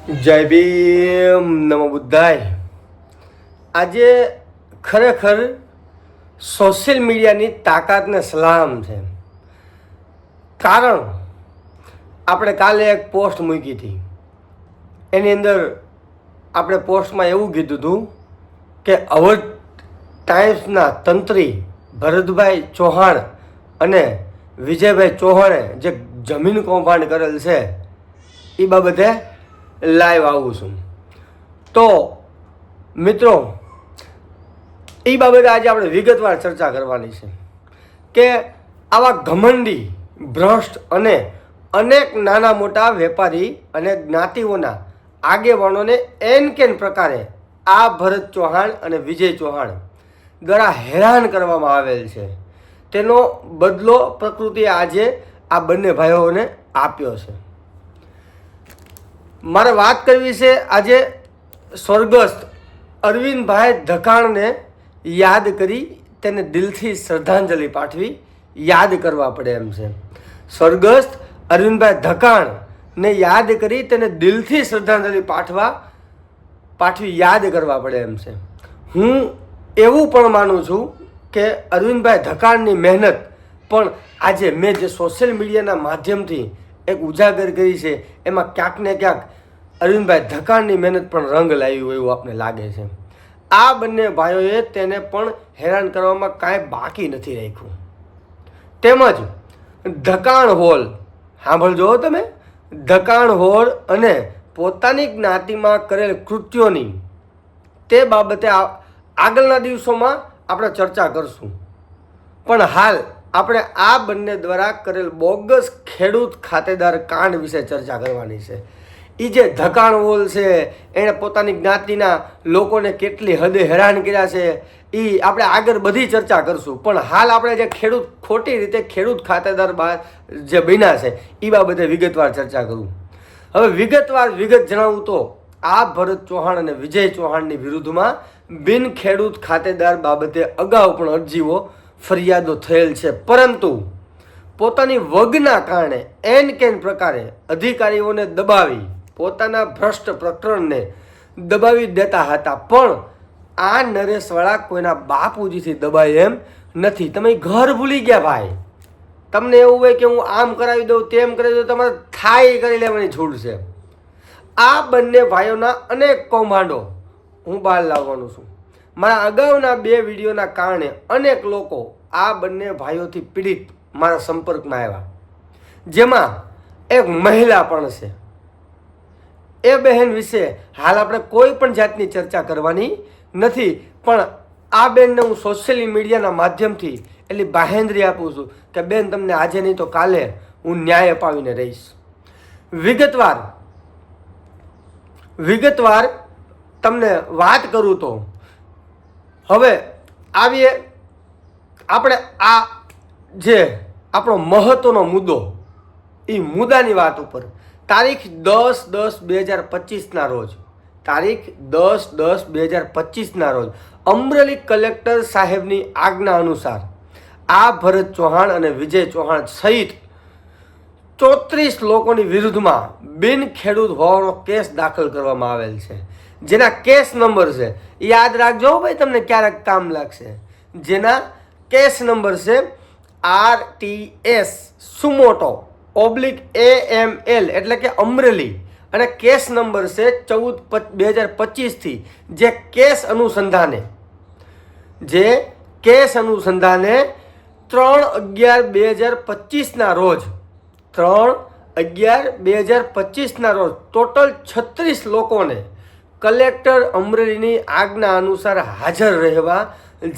જય ભીમ, નમો બુદ્ધાય. આજે ખરેખર સોશિયલ મીડિયાની તાકાતને સલામ છે. કારણ આપણે કાલે એક પોસ્ટ મૂકી હતી. એની અંદર આપણે પોસ્ટમાં એવું કીધું હતું કે અવધ ટાઈમ્સના તંત્રી ભરતભાઈ ચૌહાણ અને વિજયભાઈ ચૌહાણે જે જમીન કૌભાંડ કરેલ છે એ બાબતે લાઈવ આવું છું. તો મિત્રો, એ બાબતે આજે આપણે વિગતવાર ચર્ચા કરવાની છે કે આવા ઘમંડી, ભ્રષ્ટ અને અનેક નાના મોટા વેપારી અને જ્ઞાતિઓના આગેવાનોને એન કેન પ્રકારે આ ભરત ચૌહાણ અને વિજય ચૌહાણ દ્વારા હેરાન કરવામાં આવેલ છે. તેનો બદલો પ્રકૃતિએ આજે આ બંને ભાઈઓને આપ્યો છે. મારે વાત કરવી છે આજે સ્વર્ગસ્થ અરવિંદભાઈ ધકાણને યાદ કરી તેને દિલથી શ્રદ્ધાંજલિ પાઠવી યાદ કરવા પડે એમ છે. સ્વર્ગસ્થ અરવિંદભાઈ ધકાણને યાદ કરી તેને દિલથી શ્રદ્ધાંજલિ પાઠવી યાદ કરવા પડે એમ છે. હું એવું પણ માનું છું કે અરવિંદભાઈ ધકાણની મહેનત પણ આજે મેં જે સોશિયલ મીડિયાના માધ્યમથી એક ઉજાગર કરી છે એમાં ક્યાંક ને ક્યાંક અરવિંદભાઈ ધકાણની મહેનત પણ રંગ લાવી હોય એવું આપણને લાગે છે. આ બંને ભાઈઓએ તેને પણ હેરાન કરવામાં કાંઈ બાકી નથી રાખ્યું. તેમજ ધકાણ હોલ, સાંભળજો તમે, ધકાણ હોલ અને પોતાની જ્ઞાતિમાં કરેલ કૃત્યોની તે બાબતે આગળના દિવસોમાં આપણે ચર્ચા કરશું. પણ હાલ આપણે આ બંને દ્વારા કરેલ બોગસ ખેડૂત ખાતેદાર કાંડ વિશે ચર્ચા કરવાની છે. એ જે ધકાણ હોલ છે એણે પોતાની જ્ઞાતિના લોકોને કેટલી હદે હેરાન કર્યા છે એ આપણે આગળ બધી ચર્ચા કરશું. પણ હાલ આપણે જે ખોટી રીતે ખેડૂત ખાતેદાર જે બન્યા છે એ બાબતે વિગતવાર ચર્ચા કરું. હવે વિગત જણાવું તો આ ભરત ચૌહાણ અને વિજય ચૌહાણની વિરુદ્ધમાં બિન ખેડૂત ખાતેદાર બાબતે અગાઉ પણ અરજીઓ, ફરિયાદો થયેલ છે. પરંતુ પોતાની વગના કારણે એન કેન પ્રકારે અધિકારીઓને દબાવી પોતાના ભ્રષ્ટ પ્રકરણને દબાવી દેતા હતા. પણ આ નરેશવાળા કોઈના બાપુજીથી દબાય એમ નથી. તમે ઘર ભૂલી ગયા ભાઈ. તમને એવું હોય કે હું આમ કરાવી દઉં, તેમ કરાવી દઉં, તમારે થાય કરી લેવાની છૂટ છે. આ બંને ભાઈઓના અનેક કૌભાંડો હું બહાર લાવવાનું છું. મારા અગાઉના 2 વિડીયોના કારણે અનેક લોકો આ બંને ભાઈઓથી પીડિત મારા સંપર્કમાં આવ્યા. જેમાં એક મહિલા પણ છે. એ બહેન વિશે હાલ આપણે કોઈ પણ જાતની ચર્ચા કરવાની નથી. પણ આ બેનને હું સોશિયલ મીડિયાના માધ્યમથી એટલી બાહેંધરી આપું છું કે બેન, તમને આજે નહીં તો કાલે હું ન્યાય અપાવીને રહીશ. વિગતવાર તમને વાત કરું તો હવે આવીએ આપણે આ જે આપણો મહત્વનો મુદ્દો, એ મુદ્દાની વાત ઉપર. તારીખ 10/10/2025ના રોજ, તારીખ 10/10/2025ના રોજ અમરેલી કલેક્ટર સાહેબની આજ્ઞા અનુસાર આ ભરત ચૌહાણ અને વિજય ચૌહાણ સહિત 34 લોકોની વિરુદ્ધમાં બિન ખેડૂત હોવાનો કેસ દાખલ કરવામાં આવેલ છે. જેના કેસ નંબર છે, યાદ રાખજો ભાઈ, તમને ક્યારેક કામ લાગશે. જેના કેસ નંબર છે RTS સુમોટો /AML એટલે કે અમરેલી, અને કેસ નંબર છે 14/2025 જે કેસ અનુસંધાને 3/11/2025ના રોજ 3/11/2025ના રોજ ટોટલ 36 લોકોને કલેક્ટર અમરેલીની આજ્ઞા અનુસાર હાજર રહેવા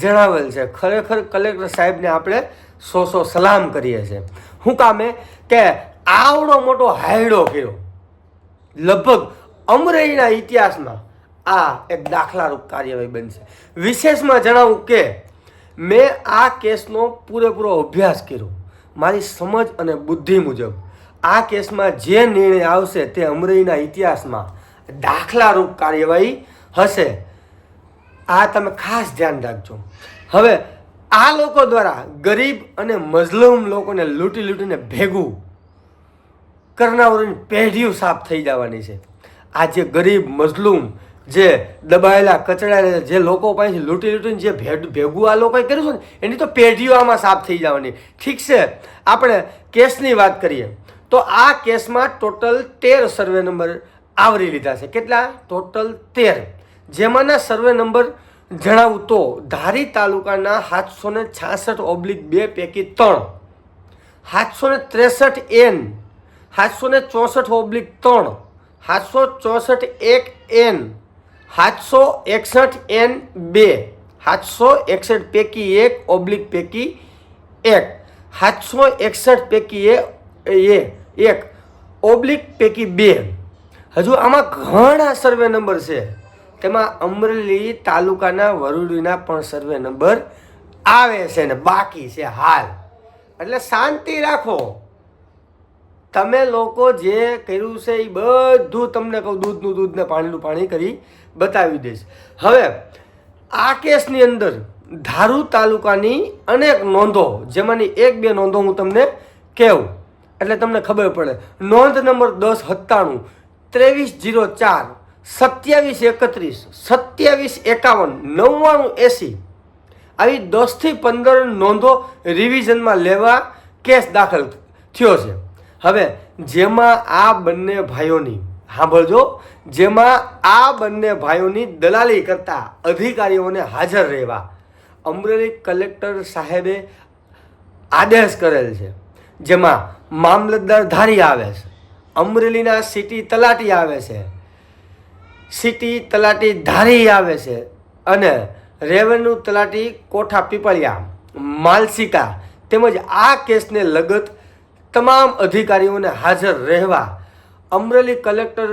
જણાવેલ છે. ખરેખર કલેક્ટર સાહેબને આપણે સો સલામ કરીએ છીએ. શું કામે કે આવડો મોટો હાયડો કર્યો, લગભગ અમરેલીના ઇતિહાસમાં આ એક દાખલારૂપ કાર્યવાહી બનશે. વિશેષમાં જણાવું કે મેં આ કેસનો પૂરેપૂરો અભ્યાસ કર્યો. મારી સમજ અને બુદ્ધિ મુજબ આ કેસમાં જે નિર્ણય આવશે તે અમરેલીના ઇતિહાસમાં દાખલારૂપ કાર્યવાહી હશે. આ તમે ખાસ ધ્યાન રાખજો. હવે આ લોકો દ્વારા ગરીબ અને મઝલૂમ લોકોને લૂંટીને ભેગું કરનારોની પેઢીઓ સાફ થઈ જવાની છે. આ જે ગરીબ મઝલૂમ જે દબાયેલા કચડાયેલા જે લોકો પાસેથી લૂંટીને જે ભેગું આ લોકોએ કર્યું છે ને એની તો પેઢીઓ આમાં સાફ થઈ જવાની. ઠીક છે, આપણે કેસની વાત કરીએ તો આ કેસમાં ટોટલ 13 સર્વે નંબર આવરી લીધા છે. કેટલા? ટોટલ 13. જેમાંના સર્વે નંબર જણાવું તો ધારી તાલુકાના 766/2 પૈકી 3, 763N, 764/3, 764-1N, 761N2, 761 પૈકી 1/2 પૈકી 1, 761 પૈકી 1/2 પૈકી 2. હજુ આમાં ઘણા સર્વે નંબર છે. તેમાં અમરેલી તાલુકાના વરુડીના પણ સર્વે નંબર આવે છે ને બાકી છે હાલ. એટલે શાંતિ રાખો. તમે લોકો જે કર્યું છે એ બધું તમને કહું દૂધનું દૂધ ને પાણીનું પાણી કરી બતાવી દઈશ. હવે આ કેસની અંદર ધારૂ તાલુકાની અનેક નોંધો, જેમાંની 1-2 નોંધો હું તમને કહું એટલે તમને ખબર પડે. નોંધ નંબર 1097, 2304, 2731, 2751, 9980 આવી 10 થી 15 નોંધો રિવિઝનમાં લેવા કેસ દાખલ થયો છે. હવે જેમાં આ બંને ભાઈઓની, સાંભળજો, જેમાં આ બંને ભાઈઓની દલાલી કરતા અધિકારીઓને હાજર રહેવા અમરેલી કલેક્ટર સાહેબે આદેશ કરેલ છે. જેમાં મામલતદાર ધારી આવે છે, અમરેલીના સિટી તલાટી આવે છે, સિટી તલાટી ધારી આવે છે અને રેવન્યુ તલાટી કોઠા પીપળિયા, માલસિકા તેમજ આ કેસને લગત તમામ અધિકારીઓને હાજર રહેવા અમરેલી કલેક્ટર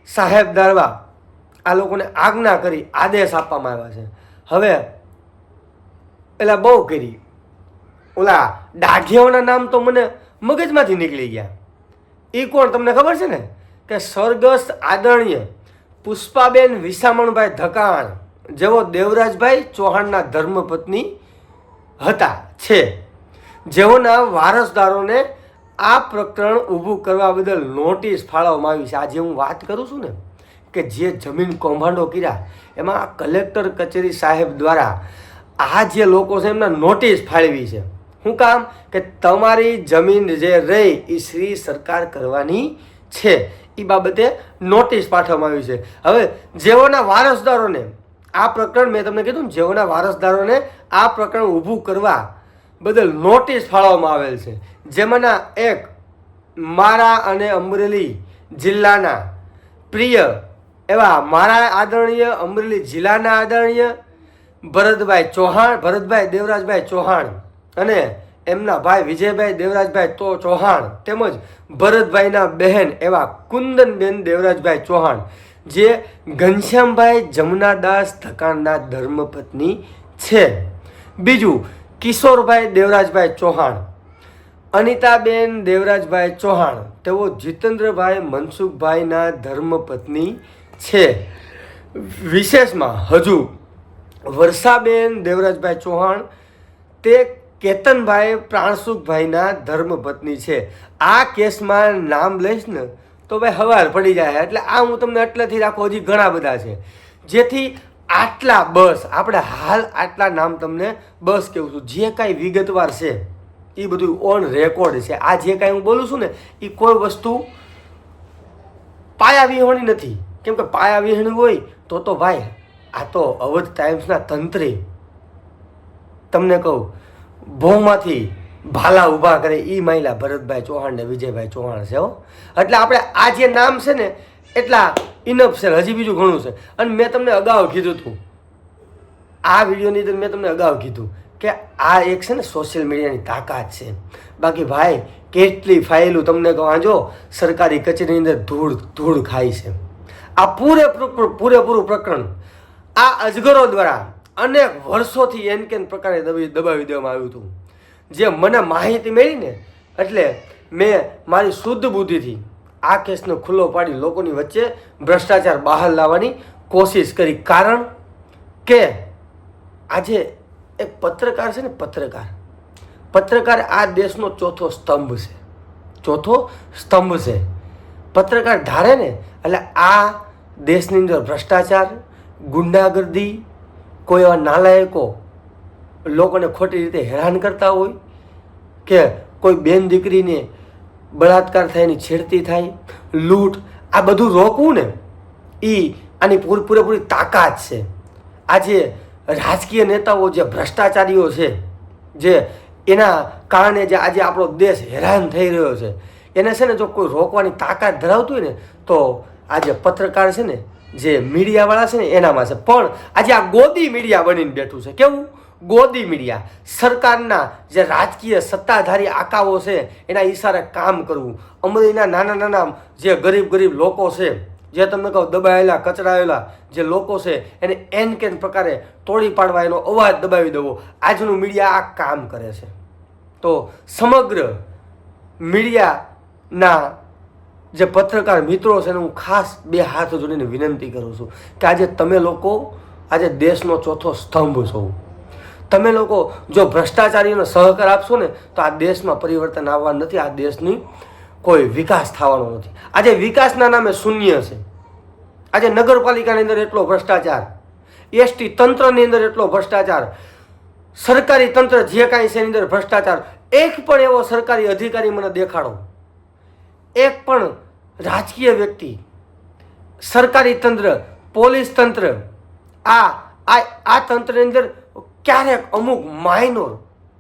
સાહેબ દ્વારા આ લોકોને આજ્ઞા કરી આદેશ આપવામાં આવ્યા છે. હવે પેલા બહુ કરી ઓલા દાઢિયાઓના નામ તો મને મગજમાંથી નીકળી ગયા. એ કોણ તમને ખબર છે ને? કે સ્વર્ગસ્થ આદરણીય પુષ્પાબેન વિસામણભાઈ ધકાણ, જેઓ દેવરાજભાઈ ચૌહાણના ધર્મપત્ની હતા છે, જેઓના વારસદારોને આ પ્રકરણ ઊભું કરવા બદલ નોટિસ ફાળવવામાં આવી છે. આજે હું વાત કરું છું ને કે જે જમીન કૌભાંડો કર્યા એમાં કલેક્ટર કચેરી સાહેબ દ્વારા આ જે લોકો છે એમને નોટિસ ફાળવી છે. શું કામ? કે તમારી જમીન જે રહી એ શ્રી સરકાર કરવાની છે, એ બાબતે નોટિસ પાઠવવામાં આવી છે. હવે જેઓના વારસદારોને આ પ્રકરણ, મેં તમને કીધું ને, જેઓના વારસદારોને આ પ્રકરણ ઊભું કરવા બદલ નોટિસ ફાળવવામાં આવેલ છે, જેમાંના એક મારા અને અમરેલી જિલ્લાના પ્રિય એવા મારા આદરણીય અમરેલી જિલ્લાના આદરણીય ભરતભાઈ ચૌહાણ, ભરતભાઈ દેવરાજભાઈ ચૌહાણ અને એમના ભાઈ વિજયભાઈ દેવરાજભાઈ ચૌહાણ તેમજ ભરતભાઈના બહેન એવા કુંદનબેન દેવરાજભાઈ ચૌહાણ, જે ઘનશ્યામભાઈ જમનાદાસ ધકાણના ધર્મપત્ની છે. બીજું કિશોરભાઈ દેવરાજભાઈ ચૌહાણ, અનિતાબેન દેવરાજભાઈ ચૌહાણ, તેઓ જીતેન્દ્રભાઈ મનસુખભાઈના ધર્મપત્ની છે. વિશેષમાં હજુ વર્ષાબેન દેવરાજભાઈ ચૌહાણ તે કેતનભાઈ પ્રાણસુખભાઈના ધર્મપત્ની છે. આ કેસમાં નામ લઈશ ને તો ભાઈ હવાર પડી જાય. એટલે આ હું તમને એટલેથી રાખો, હજી ઘણા બધા છે. જેથી આટલા બસ આપણે હાલ આટલા નામ તમને બસ કહું છું. જે કાંઈ વિગતવાર છે એ બધું ઓન રેકોર્ડ છે. આ જે કાંઈ હું બોલું છું ને એ કોઈ વસ્તુ પાયા વિહોણી નથી. કેમ કે પાયા વિહોણી હોય તો ભાઈ આ તો અવધ ટાઈમ્સના તંત્રી, તમને કહું, ભોમાંથી ભાલા ઊભા કરે એ મહિલા ભરતભાઈ ચૌહાણ ને વિજયભાઈ ચૌહાણ છે. એટલે આપણે આ જે નામ છે ને એટલા ઇનફ છે. હજી બીજું ઘણું છે. અને મેં તમને અગાઉ કીધું હતું, આ વિડીયોની અંદર મેં તમને અગાઉ કીધું કે આ એક છે ને સોશિયલ મીડિયાની તાકાત છે. બાકી ભાઈ કેટલી ફાઇલો તમને કહું, જો સરકારી કચેરીની અંદર ધૂળ ખાય છે. આ પૂરેપૂરું પ્રકરણ આ અજગરો દ્વારા અનેક વર્ષોથી એન કેન પ્રકારે દબાવી દેવામાં આવ્યું હતું. જે મને માહિતી મળી ને એટલે મેં મારી શુદ્ધ બુદ્ધિથી આ કેસને ખુલ્લો પાડી લોકોની વચ્ચે ભ્રષ્ટાચાર બહાર લાવવાની કોશિશ કરી. કારણ કે આજે એક પત્રકાર છે ને, પત્રકાર આ દેશનો ચોથો સ્તંભ છે. પત્રકાર ધારે ને એટલે આ દેશની અંદર ભ્રષ્ટાચાર, ગુંડાગર્દી, કોઈ એવા નાલાયકો લોકોને ખોટી રીતે હેરાન કરતા હોય કે કોઈ બેન દીકરીને બળાત્કાર થાય, એની છેડતી થાય, લૂંટ, આ બધું રોકવું ને એ આની પૂરેપૂરી તાકાત છે. આજે રાજકીય નેતાઓ જે ભ્રષ્ટાચારીઓ છે, જે એના કારણે જે આજે આપણો દેશ હેરાન થઈ રહ્યો છે, એને છે ને જો કોઈ રોકવાની તાકાત ધરાવતું હોય ને તો આજે પત્રકાર છે ને, જે મીડિયાવાળા છે ને એનામાં છે. પણ આજે આ ગોદી મીડિયા બનીને બેઠું છે. કેવું ગોદી મીડિયા? સરકારના જે રાજકીય સત્તાધારી આકાઓ છે એના ઈશારે કામ કરવું. અમરેલીના નાના નાના જે ગરીબ લોકો છે, જે તમને કહું દબાયેલા કચડાયેલા જે લોકો છે, એને એન કેન પ્રકારે તોડી પાડવા, એનો અવાજ દબાવી દેવો, આજનું મીડિયા આ કામ કરે છે. તો સમગ્ર મીડિયાના જે પત્રકાર મિત્રો છે એને હું ખાસ બે હાથ જોડીને વિનંતી કરું છું કે આજે તમે લોકો આજે દેશનો ચોથો સ્તંભ છો. તમે લોકો જો ભ્રષ્ટાચારીઓને સહકાર આપશો ને તો આ દેશમાં પરિવર્તન આવવાનું નથી, આ દેશની કોઈ વિકાસ થવાનો નથી. આજે વિકાસના નામે શૂન્ય છે. આજે નગરપાલિકાની અંદર એટલો ભ્રષ્ટાચાર, એસટી તંત્રની અંદર એટલો ભ્રષ્ટાચાર, સરકારી તંત્ર જે કાંઈ છે એની અંદર ભ્રષ્ટાચાર. એક પણ એવો સરકારી અધિકારી મને દેખાડો, એક પણ રાજકીય વ્યક્તિ, સરકારી તંત્ર, પોલીસ તંત્ર, આ તંત્રની અંદર ક્યારેક અમુક માઇનોર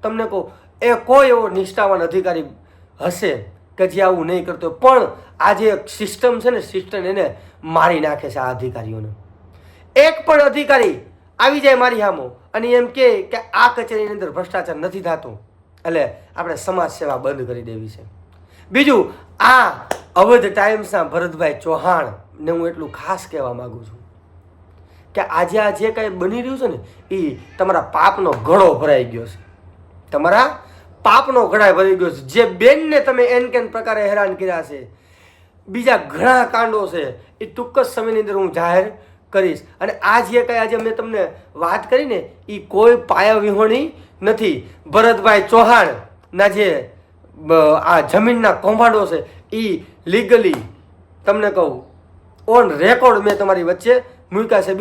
તમને કહું એ કોઈ એવો નિષ્ઠાવાન અધિકારી હશે કે જે આવું નહીં કરતો. પણ આ જે સિસ્ટમ છે ને, સિસ્ટમ એને મારી નાખે છે. આ અધિકારીઓને એક પણ અધિકારી આવી જાય મારી સામો અને એમ કે આ કચેરીની અંદર ભ્રષ્ટાચાર નથી થતું, એટલે આપણે સમાજ સેવા બંધ કરી દેવી છે. બીજું, આ અવધ ટાઈમ્સના ભરતભાઈ ચૌહાણને હું એટલું ખાસ કહેવા માગું છું કે આજે આ જે કાંઈ બની રહ્યું છે ને એ તમારા પાપનો ઘડો ભરાઈ ગયો છે. તમારા પાપનો ઘડા ભરાઈ ગયો છે. જે બેનને તમે એન કેન પ્રકારે હેરાન કર્યા છે, બીજા ઘણા કાંડો છે, એ ટૂંક જ સમયની અંદર હું જાહેર કરીશ. અને આ જે કાંઈ આજે મેં તમને વાત કરીને એ કોઈ પાયા વિહોણી નથી. ભરતભાઈ ચૌહાણના જે આ જમીનના કૌભાંડો છે એ લીગલી તમને કહું ઓન રેકોર્ડ મેં તમારી વચ્ચે મૂક્યા છે.